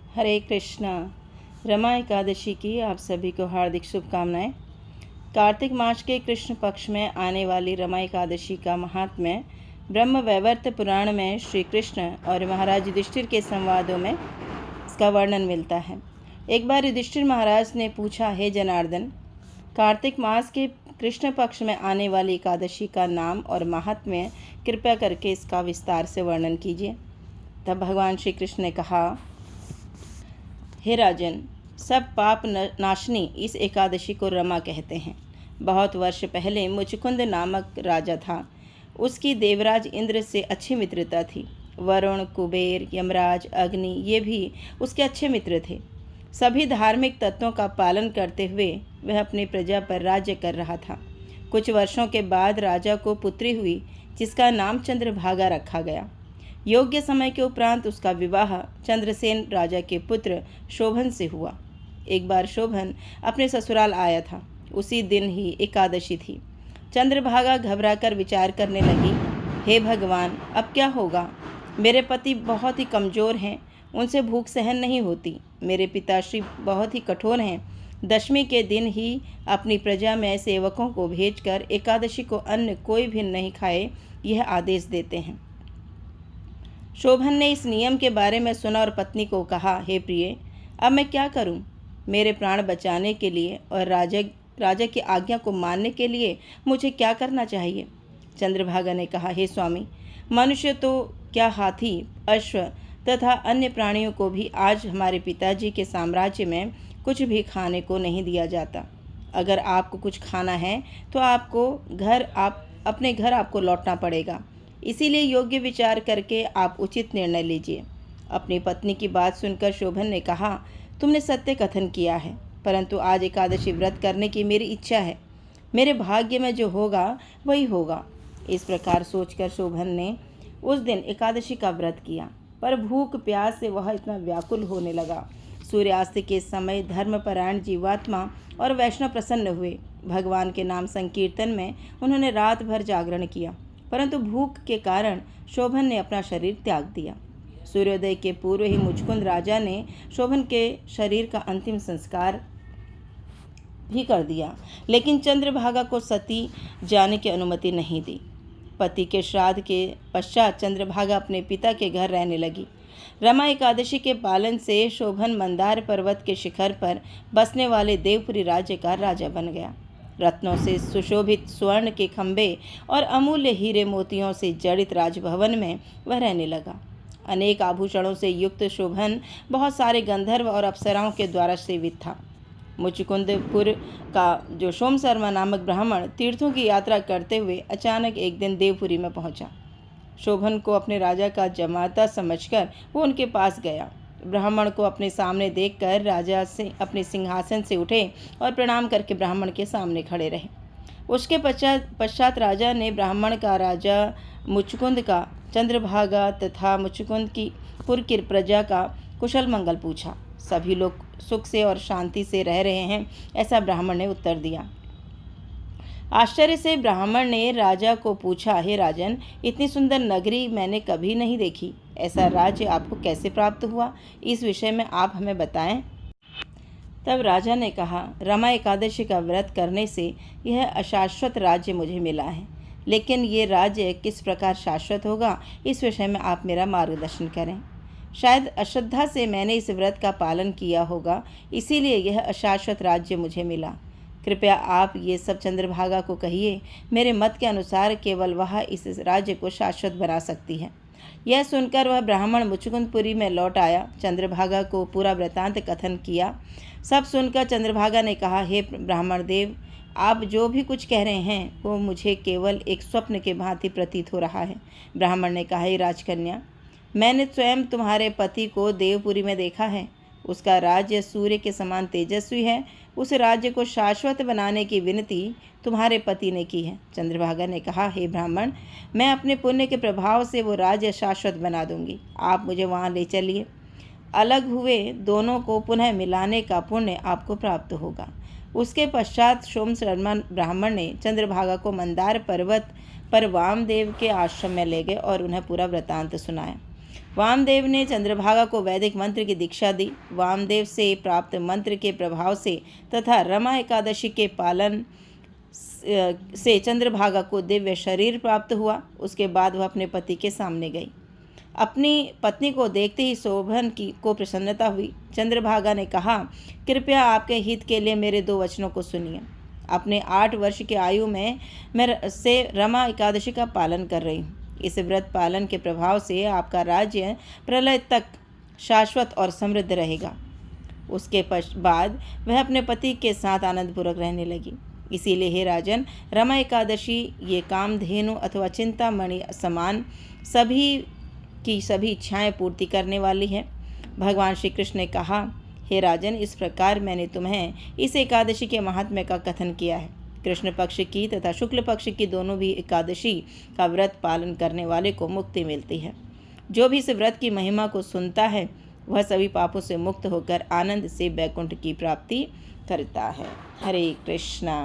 हरे कृष्णा। रमा एकादशी की आप सभी को हार्दिक शुभकामनाएं। कार्तिक मास के कृष्ण पक्ष में आने वाली रमा एकादशी का महात्म्य ब्रह्म वैवर्त पुराण में श्री कृष्ण और महाराज युधिष्ठिर के संवादों में इसका वर्णन मिलता है। एक बार युधिष्ठिर महाराज ने पूछा, हे जनार्दन, कार्तिक मास के कृष्ण पक्ष में आने वाली एकादशी का नाम और महात्म्य कृपया करके इसका विस्तार से वर्णन कीजिए। तब भगवान श्री कृष्ण ने कहा, हे राजन, सब पाप नाशनी इस एकादशी को रमा कहते हैं। बहुत वर्ष पहले मुचकुंद नामक राजा था। उसकी देवराज इंद्र से अच्छी मित्रता थी। वरुण, कुबेर, यमराज, अग्नि ये भी उसके अच्छे मित्र थे। सभी धार्मिक तत्वों का पालन करते हुए वह अपनी प्रजा पर राज्य कर रहा था। कुछ वर्षों के बाद राजा को पुत्री हुई, जिसका नाम चंद्रभागा रखा गया। योग्य समय के उपरांत उसका विवाह चंद्रसेन राजा के पुत्र शोभन से हुआ। एक बार शोभन अपने ससुराल आया था। उसी दिन ही एकादशी थी। चंद्रभागा घबराकर विचार करने लगी, हे भगवान, अब क्या होगा? मेरे पति बहुत ही कमज़ोर हैं, उनसे भूख सहन नहीं होती। मेरे पिताश्री बहुत ही कठोर हैं। दशमी के दिन ही अपनी प्रजा में सेवकों को भेजकर एकादशी को अन्न कोई भी नहीं खाए, यह आदेश देते हैं। शोभन ने इस नियम के बारे में सुना और पत्नी को कहा, हे प्रिय, अब मैं क्या करूं? मेरे प्राण बचाने के लिए और राजा की आज्ञा को मानने के लिए मुझे क्या करना चाहिए? चंद्रभागा ने कहा, हे स्वामी, मनुष्य तो क्या, हाथी, अश्व तथा अन्य प्राणियों को भी आज हमारे पिताजी के साम्राज्य में कुछ भी खाने को नहीं दिया जाता। अगर आपको कुछ खाना है तो अपने घर आपको लौटना पड़ेगा। इसीलिए योग्य विचार करके आप उचित निर्णय लीजिए। अपनी पत्नी की बात सुनकर शोभन ने कहा, तुमने सत्य कथन किया है, परंतु आज एकादशी व्रत करने की मेरी इच्छा है। मेरे भाग्य में जो होगा वही होगा। इस प्रकार सोचकर शोभन ने उस दिन एकादशी का व्रत किया, पर भूख प्यास से वह इतना व्याकुल होने लगा। सूर्यास्त के समय धर्मपरायण जीवात्मा और वैष्णव प्रसन्न हुए। भगवान के नाम संकीर्तन में उन्होंने रात भर जागरण किया, परंतु भूख के कारण शोभन ने अपना शरीर त्याग दिया। सूर्योदय के पूर्व ही मुचकुंद राजा ने शोभन के शरीर का अंतिम संस्कार भी कर दिया, लेकिन चंद्रभागा को सती जाने की अनुमति नहीं दी। पति के श्राद्ध के पश्चात चंद्रभागा अपने पिता के घर रहने लगी। रमा एकादशी के पालन से शोभन मंदार पर्वत के शिखर पर बसने वाले देवपुरी राज्य का राजा बन गया। रत्नों से सुशोभित स्वर्ण के खंभे और अमूल्य हीरे मोतियों से जड़ित राजभवन में वह रहने लगा। अनेक आभूषणों से युक्त शोभन बहुत सारे गंधर्व और अप्सराओं के द्वारा सेवित था। मुचकुंदपुर का जो सोम शर्मा नामक ब्राह्मण तीर्थों की यात्रा करते हुए अचानक एक दिन देवपुरी में पहुंचा। शोभन को अपने राजा का जमाता समझकर वो उनके पास गया। ब्राह्मण को अपने सामने देखकर राजा से अपने सिंहासन से उठे और प्रणाम करके ब्राह्मण के सामने खड़े रहे। उसके पश्चात राजा ने ब्राह्मण का, राजा मुचकुंद का, चंद्रभागा तथा मुचकुंद की पुर की प्रजा का कुशल मंगल पूछा। सभी लोग सुख से और शांति से रह रहे हैं, ऐसा ब्राह्मण ने उत्तर दिया। आश्चर्य से ब्राह्मण ने राजा को पूछा, हे राजन, इतनी सुंदर नगरी मैंने कभी नहीं देखी। ऐसा राज्य आपको कैसे प्राप्त हुआ? इस विषय में आप हमें बताएं। तब राजा ने कहा, रमा एकादशी का व्रत करने से यह अशाश्वत राज्य मुझे मिला है, लेकिन ये राज्य किस प्रकार शाश्वत होगा, इस विषय में आप मेरा मार्गदर्शन करें। शायद अश्रद्धा से मैंने इस व्रत का पालन किया होगा, इसीलिए यह अशाश्वत राज्य मुझे मिला। कृपया आप ये सब चंद्रभागा को कहिए। मेरे मत के अनुसार केवल वह इस राज्य को शाश्वत बना सकती है। यह सुनकर वह ब्राह्मण मुचकुंदपुरी में लौट आया। चंद्रभागा को पूरा वृतांत कथन किया। सब सुनकर चंद्रभागा ने कहा, हे ब्राह्मण देव, आप जो भी कुछ कह रहे हैं वो मुझे केवल एक स्वप्न के भांति प्रतीत हो रहा है। ब्राह्मण ने कहा, हे राजकन्या, मैंने स्वयं तुम्हारे पति को देवपुरी में देखा है। उसका राज्य सूर्य के समान तेजस्वी है। उस राज्य को शाश्वत बनाने की विनती तुम्हारे पति ने की है। चंद्रभागा ने कहा, हे ब्राह्मण, मैं अपने पुण्य के प्रभाव से वो राज्य शाश्वत बना दूंगी। आप मुझे वहाँ ले चलिए। अलग हुए दोनों को पुनः मिलाने का पुण्य आपको प्राप्त होगा। उसके पश्चात सोम शर्मा ब्राह्मण ने चंद्रभागा को मंदार पर्वत पर वामदेव के आश्रम में ले गए और उन्हें पूरा वृतांत सुनाया। वामदेव ने चंद्रभागा को वैदिक मंत्र की दीक्षा दी। वामदेव से प्राप्त मंत्र के प्रभाव से तथा रमा एकादशी के पालन से चंद्रभागा को दिव्य शरीर प्राप्त हुआ। उसके बाद वह अपने पति के सामने गई। अपनी पत्नी को देखते ही शोभन को प्रसन्नता हुई। चंद्रभागा ने कहा, कृपया आपके हित के लिए मेरे 2 वचनों को सुनिए। अपने 8 वर्ष की आयु में मैं से रमा एकादशी का पालन कर रही हूँ। इस व्रत पालन के प्रभाव से आपका राज्य प्रलय तक शाश्वत और समृद्ध रहेगा। उसके बाद वह अपने पति के साथ आनंदपूर्वक रहने लगी। इसीलिए हे राजन, रमा एकादशी ये कामधेनु अथवा चिंतामणि समान सभी की सभी इच्छाएं पूर्ति करने वाली है। भगवान श्री कृष्ण ने कहा, हे राजन, इस प्रकार मैंने तुम्हें इस एकादशी के महात्म्य का कथन किया है। कृष्ण पक्ष की तथा शुक्ल पक्ष की दोनों भी एकादशी का व्रत पालन करने वाले को मुक्ति मिलती है। जो भी इस व्रत की महिमा को सुनता है वह सभी पापों से मुक्त होकर आनंद से वैकुंठ की प्राप्ति करता है। हरे कृष्णा।